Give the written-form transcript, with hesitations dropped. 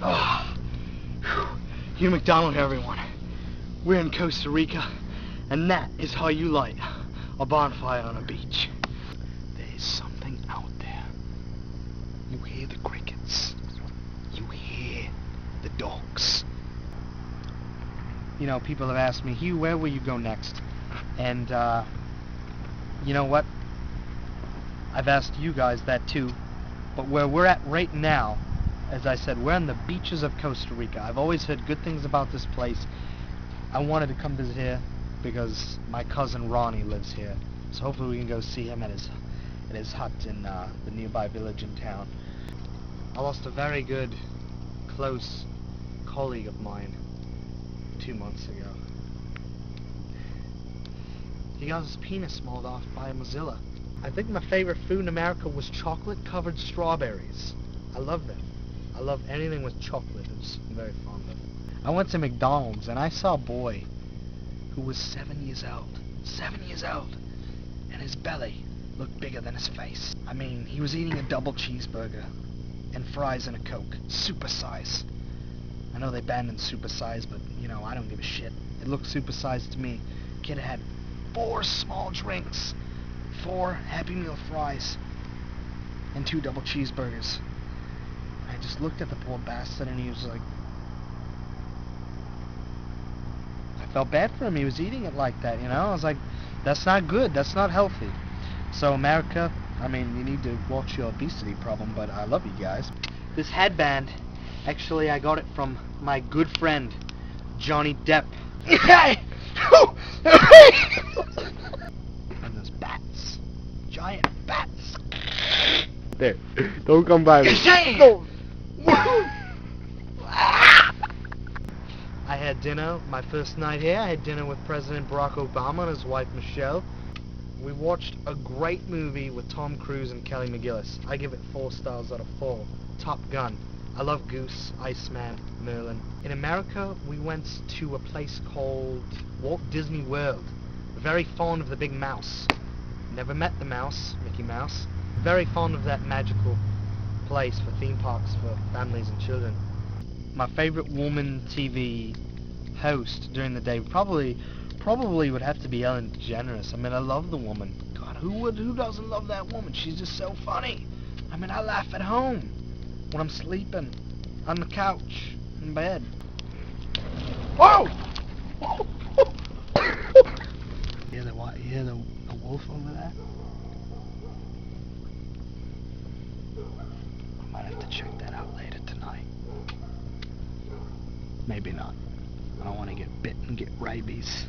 Oh. Hugh McDonell here, everyone. We're in Costa Rica, and that is how you light a bonfire on a beach. There is something out there. You hear the crickets. You hear the dogs. You know, people have asked me, Hugh, where will you go next? And, you know what? I've asked you guys that too. But where we're at right now, as I said, we're on the beaches of Costa Rica. I've always heard good things about this place. I wanted to come visit here because my cousin Ronnie lives here. So hopefully we can go see him at his hut in the nearby village in town. I lost a very good, close colleague of mine 2 months ago. He got his penis mauled off by a Mozilla. I think my favorite food in America was chocolate-covered strawberries. I love them. I love anything with chocolate. It's very fond of. I went to McDonald's and I saw a boy who was 7 years old. 7 years old. And his belly looked bigger than his face. I mean, he was eating a double cheeseburger and fries and a Coke. Super size. I know they banned in super size, but, you know, I don't give a shit. It looked super sized to me. Kid had 4 small drinks, 4 Happy Meal fries, and 2 double cheeseburgers. I just looked at the poor bastard and he was like... I felt bad for him. He was eating it like that, you know? I was like, that's not good. That's not healthy. So America, I mean, you need to watch your obesity problem, but I love you guys. This headband, actually I got it from my good friend, Johnny Depp. And there's bats. Giant bats. There. Don't come by me. No. I had dinner, my first night here, I had dinner with President Barack Obama and his wife Michelle. We watched a great movie with Tom Cruise and Kelly McGillis. I give it 4 stars out of 4. Top Gun. I love Goose, Iceman, Merlin. In America, we went to a place called Walt Disney World. Very fond of the big mouse. Never met the mouse, Mickey Mouse. Very fond of that magical place for theme parks for families and children. My favorite woman TV host during the day probably would have to be Ellen DeGeneres. I mean, I love the woman. God, who doesn't love that woman? She's just so funny. I mean, I laugh at home when I'm sleeping on the couch in bed. Whoa! You hear the wolf over there? I might have to check that out later tonight. Maybe not. I don't want to get bit and get rabies.